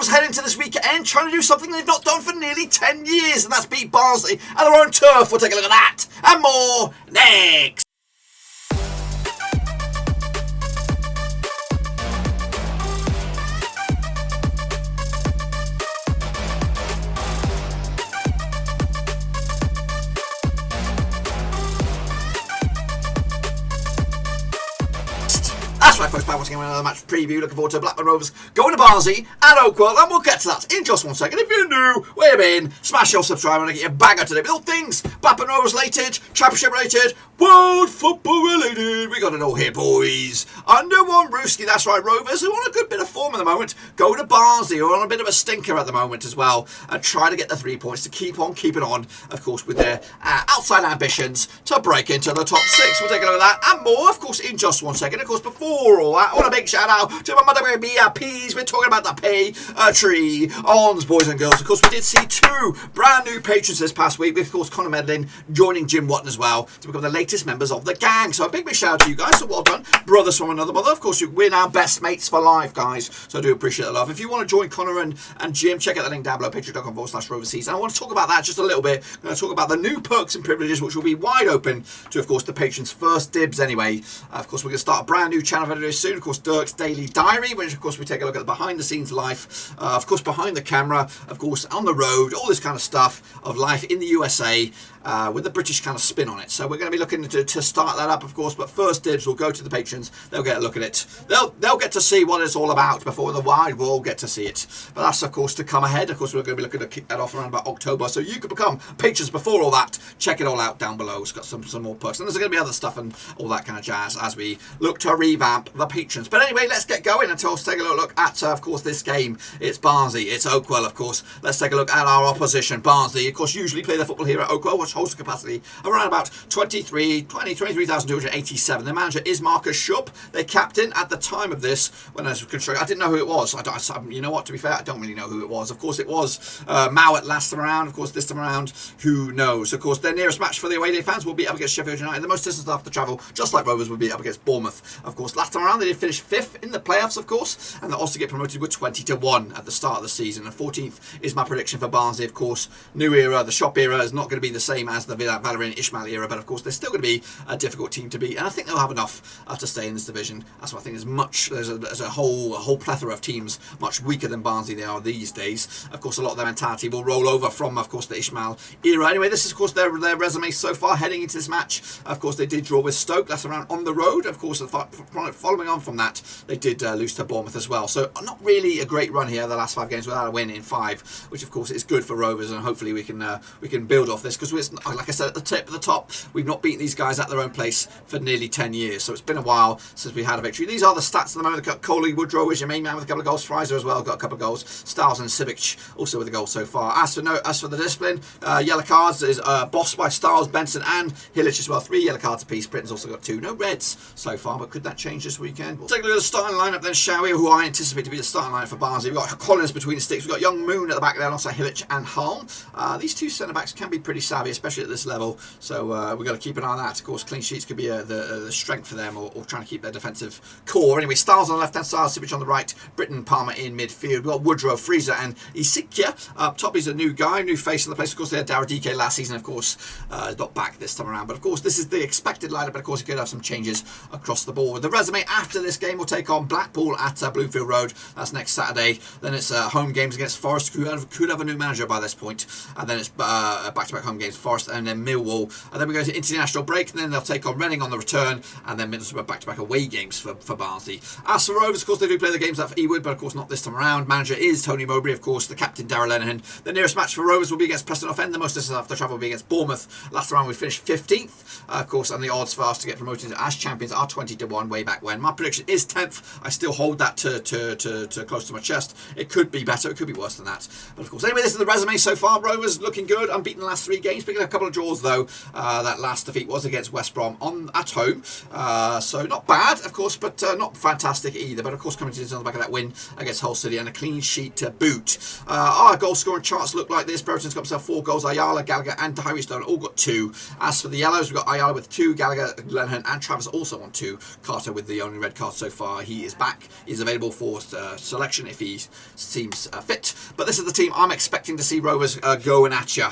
Rovers head into this weekend trying to do something they've not done for nearly 10 years, and that's beat Barnsley at their own turf. We'll take a look at that and more next. That's right, folks, back once again with another match preview. Looking forward to Blackburn Rovers going to Barnsley and Oakwell, and we'll get to that in just 1 second. If you're new, where you been, smash your subscribe and get your banger today with all things Blackburn Rovers related, Championship related, World Football related. We got it all here, boys. Under one Brewski, that's right, Rovers, who are on a good bit of form at the moment, go to Barnsley, who are on a bit of a stinker at the moment as well, and try to get the 3 points to keep on keeping on, of course, with their outside ambitions to break into the top 6. We'll take a look at that and more, of course, in just 1 second. Of course, before all that, I want a big shout out to my mother BRPs. We're talking about the Patreons, boys and girls. Of course, we did see 2 brand new patrons this past week, with, of course, Connor Medlin joining Jim Watton as well to become the latest members of the gang. So a big shout out to you guys. So well done, brothers from another mother. Of course, we're now best mates for life, guys. So I do appreciate the love. If you want to join Connor and Jim, check out the link down below, patreon.com/roverseas. And I want to talk about that just a little bit. I'm going to talk about the new perks and privileges, which will be wide open to, of course, the patrons' first dibs anyway. Of course, we're going to start a brand new channel very soon. Of course, Dirk's Daily Diary, which, of course, we take a look at the behind-the-scenes life, of course, behind the camera, of course, on the road, all this kind of stuff of life in the USA, with a British kind of spin on it. So we're going to be looking to start that up, of course, but first dibs will go to the patrons. They'll get a look at it. They'll get to see what it's all about before the wide world get to see it. But that's, of course, to come ahead. Of course, we're going to be looking to kick that off around about October, so you can become patrons before all that. Check it all out down below. It's got some more perks, and there's going to be other stuff and all that kind of jazz as we look to revamp the patrons. But anyway, let's get going and take a look at, of course, this game. It's Barnsley, it's Oakwell, of course. Let's take a look at our opposition. Barnsley, of course, usually play their football here at Oakwell, which holds a capacity of around about 23,287. The manager is Marcus Schupp. Their captain at the time of this, when I was constructing, I didn't know who it was. You know what, to be fair, I don't really know who it was. Of course, it was Mowat last time around. Of course, this time around, who knows? Of course, their nearest match for the away day fans will be up against Sheffield United. The most distance after travel, just like Rovers, will be up against Bournemouth. Of course, last time around, they did finish 5th in the playoffs, of course, and they'll also get promoted with 20-1 at the start of the season. And 14th is my prediction for Barnsley. Of course, new era, the Schupp era is not going to be the same as the Valerian Ismail era, but of course, they're still going to be a difficult team to beat, and I think they'll have enough to stay in this division. That's why I think there's a whole plethora of teams much weaker than Barnsley they are these days. Of course, a lot of their mentality will roll over from, of course, the Ismail era. Anyway, this is, of course, their resume so far heading into this match. Of course, they did draw with Stoke last round on the road. Of course, following on from that, they did lose to Bournemouth as well. So not really a great run here the last 5 games without a win in 5, which of course is good for Rovers, and hopefully we can build off this, because like I said at the tip of the top, we've not beaten these guys at their own place for nearly 10 years. So it's been a while since we had a victory. These are the stats at the moment. They've got Coley, Woodrow is your main man with a couple of goals. Fraser as well got a couple of goals. Stiles and Sivic also with a goal so far. As for the discipline, yellow cards is bossed by Stiles, Benson and Hillich as well. 3 yellow cards apiece. Britain's also got 2. No reds so far, but could that change this weekend? We'll take a look at the starting lineup then, shall we? Who I anticipate to be the starting lineup for Barnsley. We've got Collins between the sticks. We've got Young Moon at the back there, and also Hillich and Hulme. These 2 centre-backs can be pretty savvy, especially at this level, so we've got to keep an eye on that. Of course, clean sheets could be the strength for them, or trying to keep their defensive core. Anyway, Stiles on the left-hand side, Sivic on the right, Britton, Palmer in midfield. We've got Woodrow, Fraser and Isikia up top. He's a new guy, new face in the place. Of course, they had Daradike last season, of course, not back this time around. But of course, this is the expected lineup, but of course, you could have some changes across the board. The resume after this game will take on Blackpool at Bloomfield Road. That's next Saturday. Then it's home games against Forest, who could have a new manager by this point. And then it's back-to-back home games, Forest and then Millwall. And then we go to international break, and then they'll take on Reading on the return, and then Middlesbrough back-to-back away games for Barnsley. As for Rovers, of course, they do play the games at Ewood, but of course not this time around. Manager is Tony Mowbray, of course, the captain Darragh Lenihan. The nearest match for Rovers will be against Preston North End. The most distance after travel will be against Bournemouth. Last round we finished 15th, of course, and the odds for us to get promoted as champions are 20-1 way back when. My prediction is 10th. I still hold that to close to my chest. It could be better, it could be worse than that. But of course, anyway, this is the resume so far. Rovers looking good, unbeaten the last 3 games, picking up a couple of draws though. That last defeat was against West Brom at home, so not bad, of course, but not fantastic either. But of course, coming to on the back of that win against Hull City and a clean sheet to boot. Our goal scoring charts look like this. Brereton's got himself 4 goals. Ayala, Gallagher and Harry Stone all got 2. As for the yellows, we've got Ayala with 2, Gallagher, Lenihan and Travis also on 2. Carter with the only red card so far. He is back. He's available for selection if he seems fit. But this is the team I'm expecting to see Rovers going at you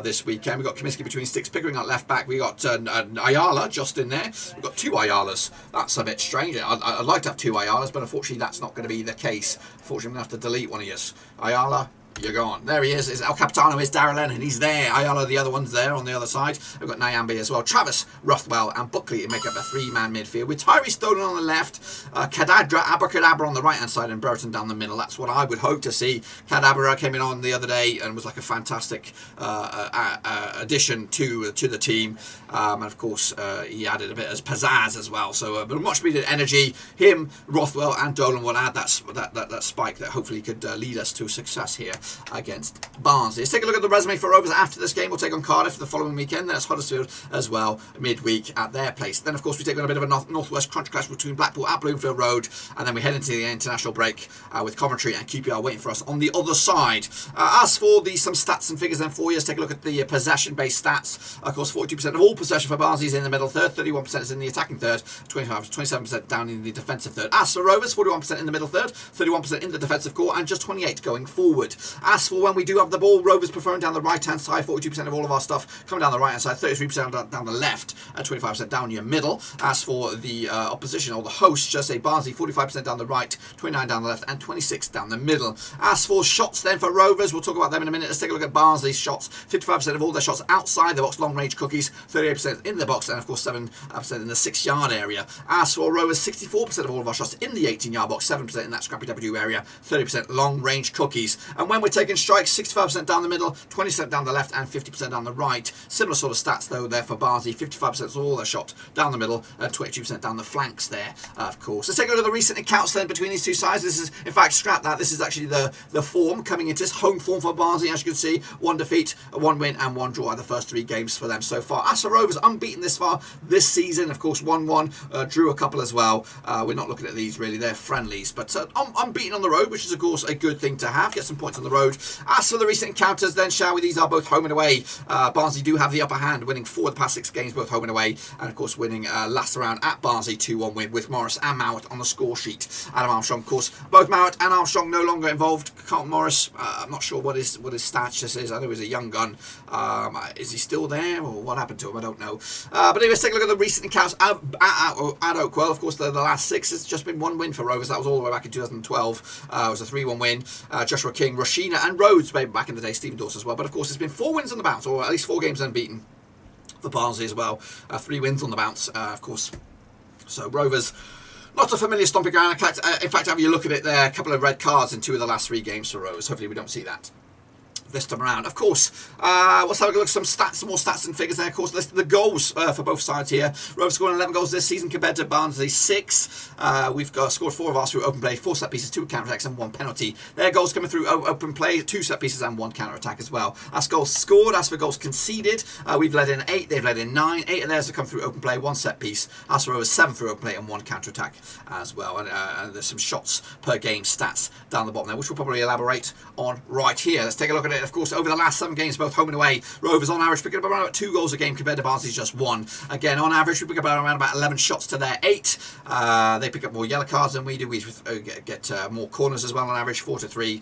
this weekend. We've got Kaminsky between sticks, Pickering at left back. We got Ayala just in there. We've got 2 Ayalas. That's a bit strange. I'd like to have 2 Ayalas, but unfortunately that's not going to be the case. Unfortunately, I'm going to have to delete one of you. Ayala, you're gone. There he is. El Capitano is Darrell Lennon. He's there. Ayala, the other one's there on the other side. We've got Nyambe as well. Travis, Rothwell, and Buckley to make up a 3-man midfield with Tyree Stolen on the left, Kadadra, Abracadabra on the right hand side, and Brereton down the middle. That's what I would hope to see. Kadabra came in on the other day and was like a fantastic addition to the team. And of course, he added a bit as pizzazz as well. So, but much needed energy. Him, Rothwell, and Dolan will add that spike that hopefully could lead us to success here against Barnsley. Let's take a look at the resume for Rovers after this game. We'll take on Cardiff the following weekend. Then it's Huddersfield as well midweek at their place. Then of course we take on a bit of a northwest crunch clash between Blackpool at Bloomfield Road, and then we head into the international break with Coventry and QPR waiting for us on the other side. As for some stats and figures then for you, let's take a look at the possession-based stats. Of course, 42% of all possession for Barnsley is in the middle third, 31% is in the attacking third, 27% down in the defensive third. As for Rovers, 41% in the middle third, 31% in the defensive core, and just 28 going forward. As for when we do have the ball, Rovers preferring down the right-hand side, 42% of all of our stuff coming down the right-hand side, 33% down the left, and 25% down your middle. As for the opposition, or the host, just say Barnsley, 45% down the right, 29% down the left, and 26% down the middle. As for shots then for Rovers, we'll talk about them in a minute. Let's take a look at Barnsley's shots. 55% of all their shots outside the box, long-range cookies, 38% in the box, and of course 7% in the 6-yard area. As for Rovers, 64% of all of our shots in the 18-yard box, 7% in that scrappy W area, 30% long-range cookies. And when we're taking strikes, 65% down the middle, 20% down the left, and 50% down the right. Similar sort of stats though there for Barnsley, 55% of all their shots down the middle, and 22% down the flanks there, of course. Let's take a look at the recent accounts then between these two sides. This is, in fact, scrap that. This is actually the form coming into this home form for Barnsley. As you can see, 1 defeat, 1 win, and 1 draw are the first 3 games for them so far. As for Rovers, unbeaten this far this season. Of course, 1-1, drew a couple as well. We're not looking at these really, they're friendlies, but unbeaten on the road, which is of course a good thing to have. Get some points on the road. As for the recent encounters then, shall we? These are both home and away. Barnsley do have the upper hand, winning 4 of the past 6 games, both home and away, and of course winning last round at Barnsley 2-1 win with Morris and Mowat on the score sheet. Adam Armstrong, of course, both Mowat and Armstrong no longer involved. Carlton Morris, I'm not sure what his status is. I know he's a young gun. Is he still there, or what happened to him? I don't know. But anyway, let's take a look at the recent encounters at Oakwell. Of course, the last 6 has just been 1 win for Rovers. That was all the way back in 2012. It was a 3-1 win. Joshua King, Rashina, and Rhodes back in the day. Stephen Dawes as well. But of course, there's been 4 wins on the bounce, or at least 4 games unbeaten for Barnsley as well. 3 wins on the bounce, of course. So Rovers, not a familiar stomping ground. In fact, have you look at it there, a couple of red cards in 2 of the last 3 games for Rovers. Hopefully we don't see that this time around. Of course, let's have a look at some more stats and figures there. Of course, the goals for both sides here. Rovers scoring 11 goals this season compared to Barnsley 6. We've scored 4 of ours through open play, 4 set pieces, 2 counter attacks, and 1 penalty. Their goals coming through open play, 2 set pieces, and 1 counter attack as well. As goals scored, as for goals conceded, we've led in 8, they've led in 9. 8 of theirs have come through open play, 1 set piece. As for Rovers, 7 through open play and 1 counter attack as well. And there's some shots per game stats down the bottom there, which we'll probably elaborate on right here. Let's take a look at it. Of course, over the last 7 games, both home and away, Rovers on average pick up around 2 goals a game compared to Barnsley's just 1. Again, on average, we pick up around about 11 shots to their 8. They pick up more yellow cards than we do. We get more corners as well on average, 4 to 3.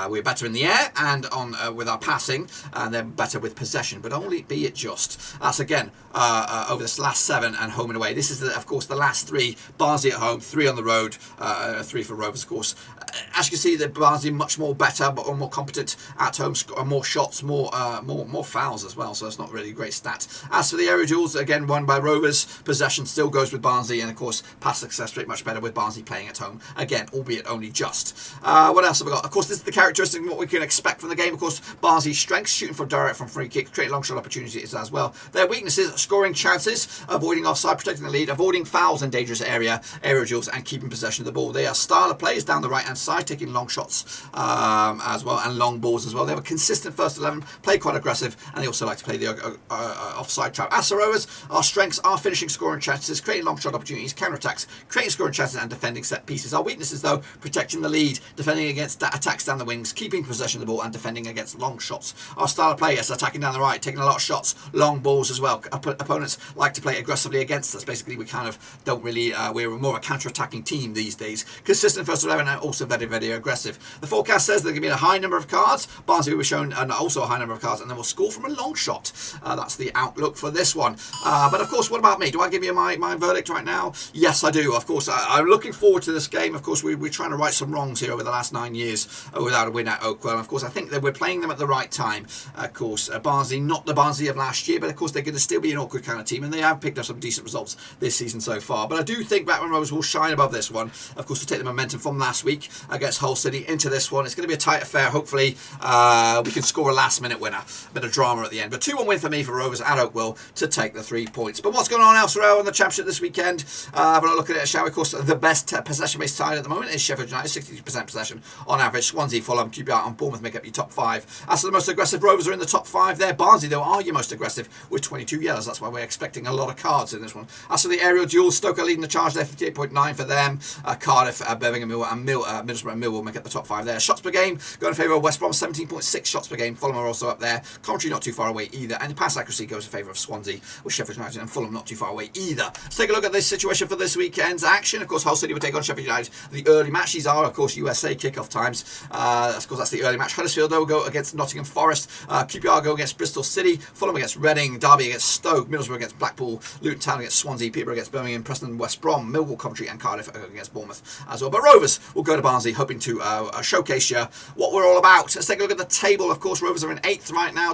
We're better in the air and on with our passing, and then better with possession, but only be it just. That's again over this last 7 and home and away. This is, of course, the last 3. Barnsley at home, 3 on the road, 3 for Rovers, of course. As you can see, the Barnsley much more better, but more competent at home, more shots, more fouls as well, so that's not really a great stat. As for the aerial duels, again won by Rovers. Possession still goes with Barnsley, and of course pass success rate much better with Barnsley playing at home, again, albeit only just. What else have we got? Of course, this is the characteristic of what we can expect from the game. Of course, Barnsley's strengths, shooting from direct from free kicks, creating long shot opportunities as well. Their weaknesses, scoring chances, avoiding offside, protecting the lead, avoiding fouls in dangerous area, aerial duels, and keeping possession of the ball. They are style of players down the right hand side, taking long shots as well, and long balls as well. They have a consistent first 11, play quite aggressive, and they also like to play the offside trap. As the Rovers, our strengths are finishing scoring chances, creating long shot opportunities, counter-attacks, creating scoring chances, and defending set pieces. Our weaknesses, though, protecting the lead, defending against attacks down the wings, keeping possession of the ball, and defending against long shots. Our style of play is attacking down the right, taking a lot of shots, long balls as well. Opponents like to play aggressively against us. Basically, we kind of don't really, we're more of a counter-attacking team these days. Consistent first 11 and also very, very aggressive. The forecast says there's going to be a high number of cards. Barnsley will be shown also a high number of cards, and then we'll score from a long shot. That's the outlook for this one. But of course, what about me? Do I give you my verdict right now? Yes, I do. Of course, I'm looking forward to this game. Of course, we're trying to right some wrongs here over the last 9 years without a win at Oakwell. And of course, I think that we're playing them at the right time. Of course, Barnsley, not the Barnsley of last year, but of course, they're going to still be an awkward kind of team, and they have picked up some decent results this season so far. But I do think Blackburn Rovers will shine above this one. Of course, to take the momentum from last week against Hull City into this one. It's going to be a tight affair. Hopefully, we can score a last-minute winner. A bit of drama at the end. But 2-1 win for me for Rovers at Oakwell to take the 3 points. But what's going on elsewhere in the Championship this weekend? Have a look at it, shall we? Of course, the best possession-based side at the moment is Sheffield United, 62% possession on average. Swansea, Fulham, QPR and Bournemouth make up your top 5. As for the most aggressive, Rovers are in the top 5 there. Barnsley, though, are your most aggressive with 22 yellows. That's why we're expecting a lot of cards in this one. As for the aerial duels, Stoke are leading the charge there, 58.9 for them. Cardiff, Birmingham, and Middlesbrough and Millwall make up the top 5 there. Shots per game go in favour of West Brom, 17.6 shots per game. Fulham are also up there. Coventry not too far away either. And the pass accuracy goes in favour of Swansea, with Sheffield United and Fulham not too far away either. Let's take a look at this situation for this weekend's action. Of course, Hull City will take on Sheffield United. The early match, these are, of course, USA kickoff times. Of course, that's the early match. Huddersfield, though, will go against Nottingham Forest. QPR go against Bristol City. Fulham against Reading. Derby against Stoke. Middlesbrough against Blackpool. Luton Town against Swansea. Peterborough against Birmingham. Preston, West Brom. Millwall, Coventry and Cardiff against Bournemouth as well. But Rovers will go to Barnsley, hoping to showcase you what we're all about. Let's take a look at the table. Of course, Rovers are in 8th right now.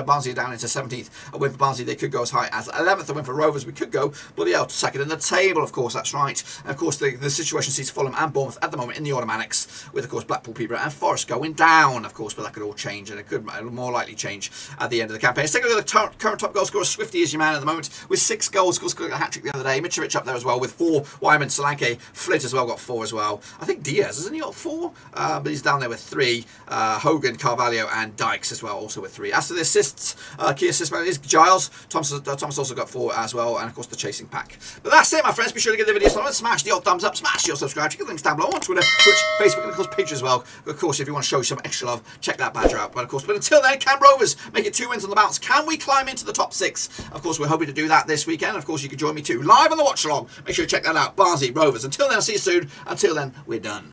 Barnsley are down into 17th. A win for Barnsley, they could go as high as 11th. A win for Rovers, we could go bloody hell, 2nd in the table, of course, that's right. And of course, the situation sees Fulham and Bournemouth at the moment in the automatics, with, of course, Blackpool, Peterborough and Forest going down, of course, but that could all change, and it could more likely change at the end of the campaign. Let's take a look at the current top goal scorer. Swifty is your man at the moment, with 6 goals. Of course, got a hat-trick the other day. Mitrovic up there as well, with 4. Wyman, Solanke, Flint as well got 4 as well. I think Diaz, hasn't he got 4? But he's down there with 3. Hogan, Carvalho and Dykes as well, also with 3. As to the assists, key assist man is Giles. Thomas also got 4 as well, and of course the chasing pack. But that's it, my friends. Be sure to give the video a like, smash the old thumbs up, smash the old subscribe, check the links down below on Twitter, Twitch, Facebook, and of course Patreon as well. Of course, if you want to show some extra love, check that badger out. But until then, can Rovers make it 2 wins on the bounce? Can we climb into the top 6? Of course, we're hoping to do that this weekend. Of course, you can join me too live on the watch along. Make sure you check that out. Barnsley Rovers. Until then, I'll see you soon. Until then, we're done.